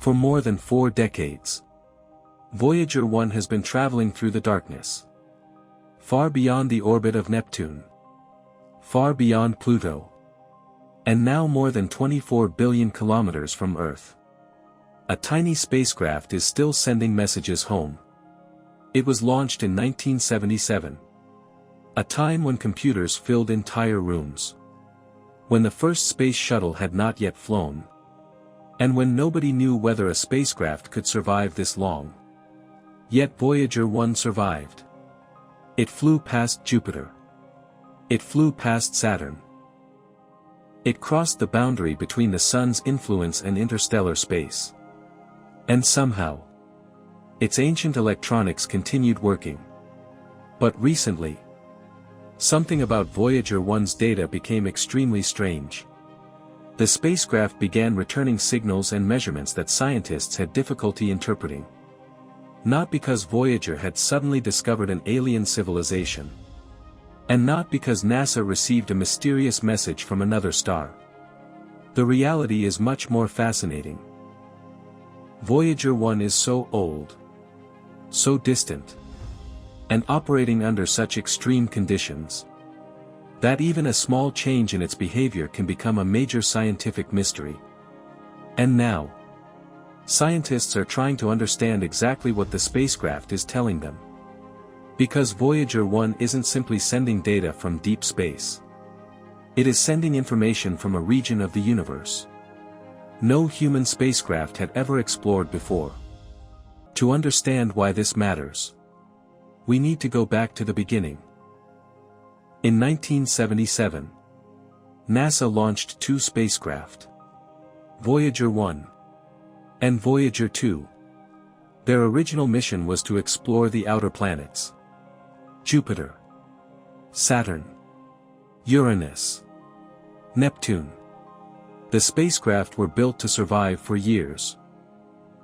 For more than 4 decades, Voyager 1 has been traveling through the darkness, far beyond the orbit of Neptune, far beyond Pluto, and now more than 24 billion kilometers from Earth. A tiny spacecraft is still sending messages home. It was launched in 1977. A time when computers filled entire rooms. When the first space shuttle had not yet flown. And when nobody knew whether a spacecraft could survive this long. Yet Voyager 1 survived. It flew past Jupiter. It flew past Saturn. It crossed the boundary between the Sun's influence and interstellar space. And somehow, its ancient electronics continued working. But recently, something about Voyager 1's data became extremely strange. The spacecraft began returning signals and measurements that scientists had difficulty interpreting. Not because Voyager had suddenly discovered an alien civilization. And not because NASA received a mysterious message from another star. The reality is much more fascinating. Voyager 1 is so old, so distant, and operating under such extreme conditions, that even a small change in its behavior can become a major scientific mystery. And now, scientists are trying to understand exactly what the spacecraft is telling them. Because Voyager 1 isn't simply sending data from deep space. It is sending information from a region of the universe no human spacecraft had ever explored before. To understand why this matters, we need to go back to the beginning. In 1977, NASA launched 2 spacecraft, Voyager 1 and Voyager 2. Their original mission was to explore the outer planets: Jupiter, Saturn, Uranus, Neptune. The spacecraft were built to survive for years,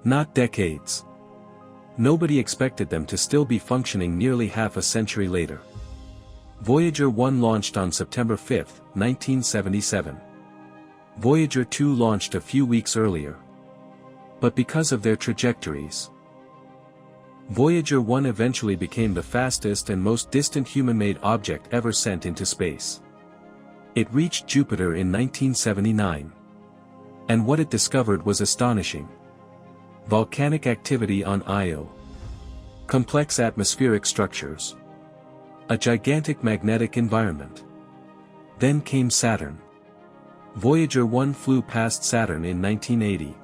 not decades. Nobody expected them to still be functioning nearly half a century later. Voyager 1 launched on September 5, 1977. Voyager 2 launched a few weeks earlier. But because of their trajectories, Voyager 1 eventually became the fastest and most distant human-made object ever sent into space. It reached Jupiter in 1979. And what it discovered was astonishing. Volcanic activity on Io. Complex atmospheric structures. A gigantic magnetic environment. Then came Saturn. Voyager 1 flew past Saturn in 1980.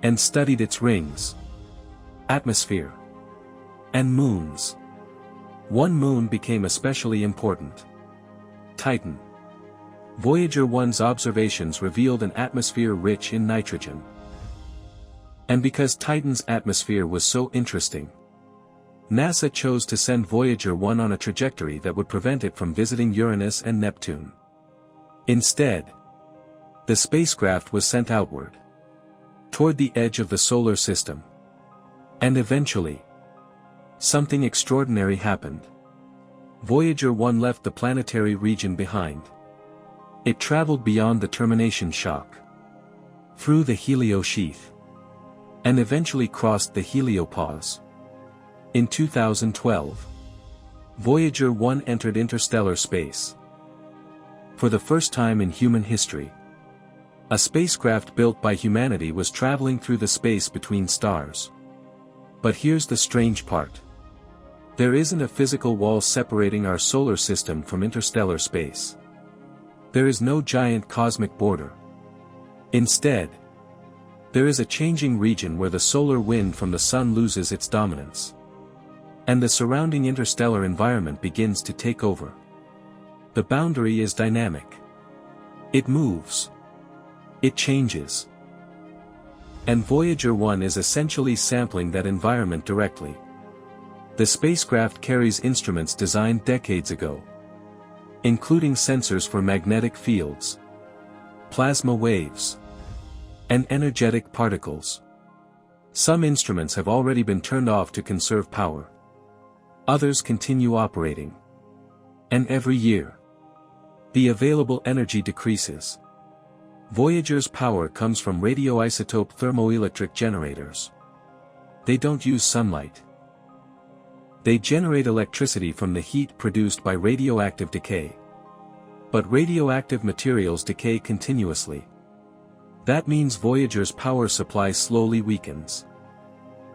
And studied its rings, atmosphere, and moons. One moon became especially important: Titan. Voyager 1's observations revealed an atmosphere rich in nitrogen. And because Titan's atmosphere was so interesting, NASA chose to send Voyager 1 on a trajectory that would prevent it from visiting Uranus and Neptune. Instead, the spacecraft was sent outward, toward the edge of the solar system. And eventually, something extraordinary happened. Voyager 1 left the planetary region behind. It traveled beyond the termination shock, through the heliosheath, and eventually crossed the heliopause. In 2012, Voyager 1 entered interstellar space. For the first time in human history, a spacecraft built by humanity was traveling through the space between stars. But here's the strange part. There isn't a physical wall separating our solar system from interstellar space. There is no giant cosmic border. Instead, there is a changing region where the solar wind from the sun loses its dominance. And the surrounding interstellar environment begins to take over. The boundary is dynamic. It moves. It changes. And Voyager 1 is essentially sampling that environment directly. The spacecraft carries instruments designed decades ago, including sensors for magnetic fields, plasma waves, and energetic particles. Some instruments have already been turned off to conserve power. Others continue operating. And every year, the available energy decreases. Voyager's power comes from radioisotope thermoelectric generators. They don't use sunlight. They generate electricity from the heat produced by radioactive decay. But radioactive materials decay continuously. That means Voyager's power supply slowly weakens.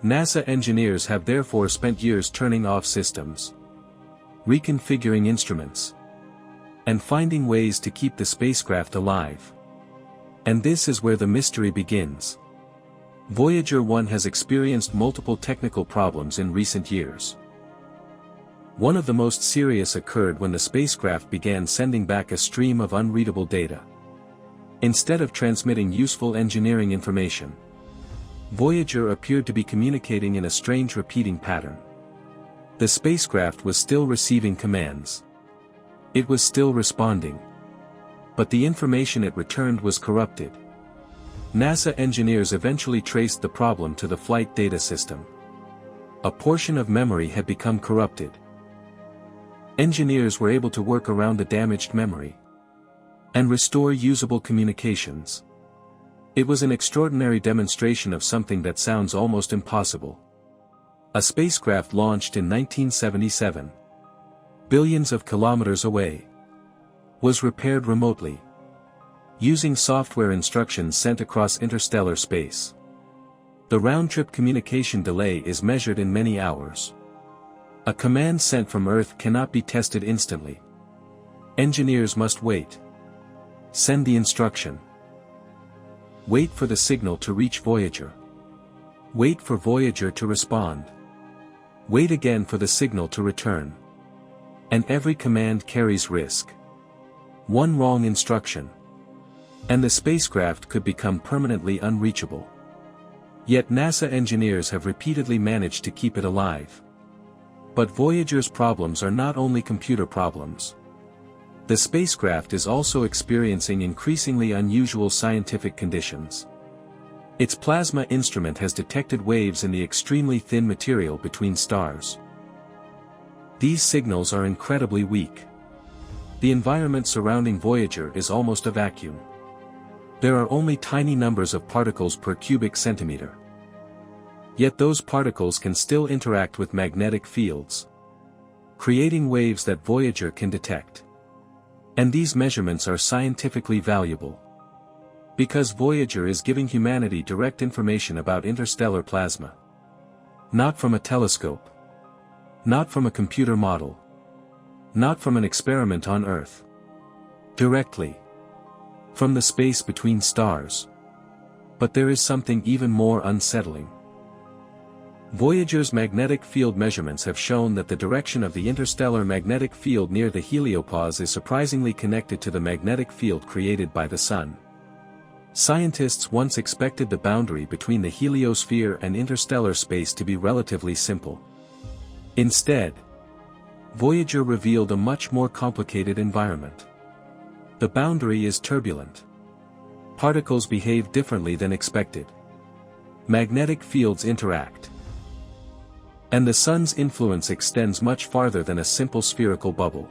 NASA engineers have therefore spent years turning off systems, reconfiguring instruments, and finding ways to keep the spacecraft alive. And this is where the mystery begins. Voyager 1 has experienced multiple technical problems in recent years. One of the most serious occurred when the spacecraft began sending back a stream of unreadable data. Instead of transmitting useful engineering information, Voyager appeared to be communicating in a strange repeating pattern. The spacecraft was still receiving commands. It was still responding. But the information it returned was corrupted. NASA engineers eventually traced the problem to the flight data system. A portion of memory had become corrupted. Engineers were able to work around the damaged memory and restore usable communications. It was an extraordinary demonstration of something that sounds almost impossible. A spacecraft launched in 1977, billions of kilometers away, was repaired remotely, using software instructions sent across interstellar space. The round-trip communication delay is measured in many hours. A command sent from Earth cannot be tested instantly. Engineers must wait. Send the instruction. Wait for the signal to reach Voyager. Wait for Voyager to respond. Wait again for the signal to return. And every command carries risk. One wrong instruction, and the spacecraft could become permanently unreachable. Yet NASA engineers have repeatedly managed to keep it alive. But Voyager's problems are not only computer problems. The spacecraft is also experiencing increasingly unusual scientific conditions. Its plasma instrument has detected waves in the extremely thin material between stars. These signals are incredibly weak. The environment surrounding Voyager is almost a vacuum. There are only tiny numbers of particles per cubic centimeter. Yet those particles can still interact with magnetic fields, creating waves that Voyager can detect. And these measurements are scientifically valuable, because Voyager is giving humanity direct information about interstellar plasma. Not from a telescope. Not from a computer model. Not from an experiment on Earth. Directly from the space between stars. But there is something even more unsettling. Voyager's magnetic field measurements have shown that the direction of the interstellar magnetic field near the heliopause is surprisingly connected to the magnetic field created by the Sun. Scientists once expected the boundary between the heliosphere and interstellar space to be relatively simple. Instead, Voyager revealed a much more complicated environment. The boundary is turbulent. Particles behave differently than expected. Magnetic fields interact. And the Sun's influence extends much farther than a simple spherical bubble.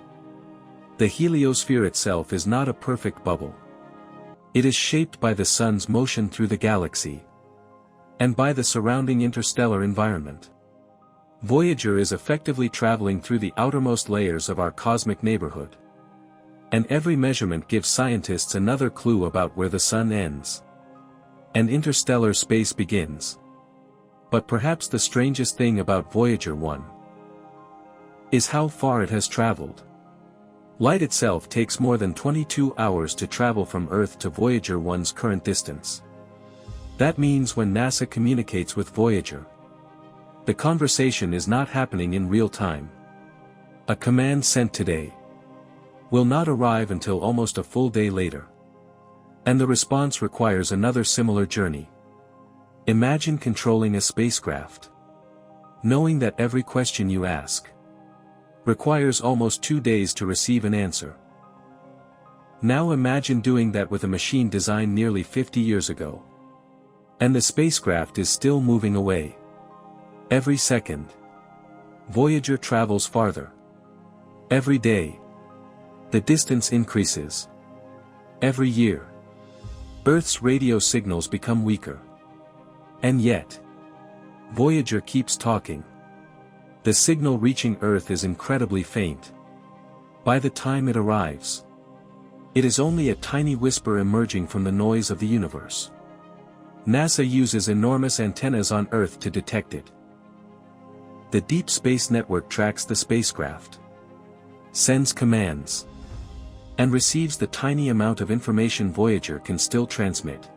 The heliosphere itself is not a perfect bubble. It is shaped by the Sun's motion through the galaxy, and by the surrounding interstellar environment. Voyager is effectively traveling through the outermost layers of our cosmic neighborhood. And every measurement gives scientists another clue about where the Sun ends and interstellar space begins. But perhaps the strangest thing about Voyager 1 is how far it has traveled. Light itself takes more than 22 hours to travel from Earth to Voyager 1's current distance. That means when NASA communicates with Voyager, the conversation is not happening in real time. A command sent today will not arrive until almost a full day later. And the response requires another similar journey. Imagine controlling a spacecraft, knowing that every question you ask requires almost 2 days to receive an answer. Now imagine doing that with a machine designed nearly 50 years ago. And the spacecraft is still moving away. Every second, Voyager travels farther. Every day, the distance increases. Every year, Earth's radio signals become weaker. And yet, Voyager keeps talking. The signal reaching Earth is incredibly faint. By the time it arrives, it is only a tiny whisper emerging from the noise of the universe. NASA uses enormous antennas on Earth to detect it. The Deep Space Network tracks the spacecraft, sends commands, and receives the tiny amount of information Voyager can still transmit.